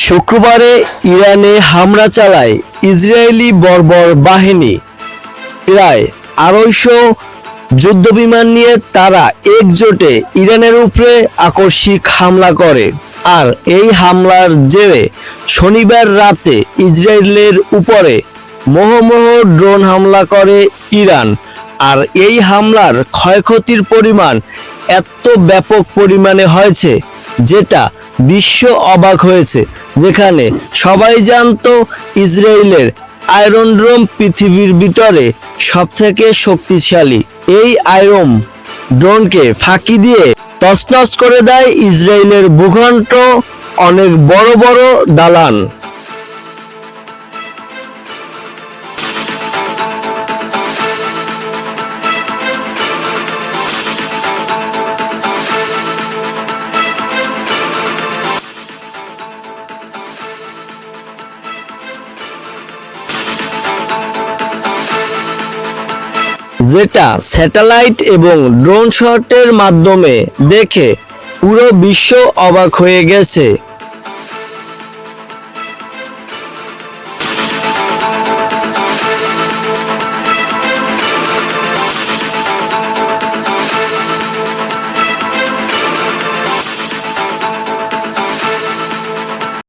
শুক্রবারে ইরানে হামলা চালায় ইসরায়েলি বর্বর বাহিনী। প্রায় ২৫০ যুদ্ধবিমান নিয়ে তারা একজোটে ইরানের উপরে আকস্মিক হামলা করে। আর এই হামলার জেরে শনিবার রাতে ইসরায়েলের উপরে মোহমোহ ড্রোন হামলা করে ইরান। আর এই হামলার ক্ষয়ক্ষতির পরিমাণ এত ব্যাপক পরিমাণে হয়েছে যেটা বিশ্ব অবাক হয়েছে। যেখানে সবাই জানতো ইসরায়েলের আয়রন ড্রোন পৃথিবীর ভিতরে সবথেকে শক্তিশালী। এই আয়রন ড্রোনকে ফাঁকি দিয়ে তছনছ করে দেয় ইসরায়েলের ভূখণ্ড অনেক বড় বড় দালান। যেটা স্যাটেলাইট এবং ড্রোন শটের মাধ্যমে দেখে পুরো বিশ্ব অবাক হয়ে গেছে।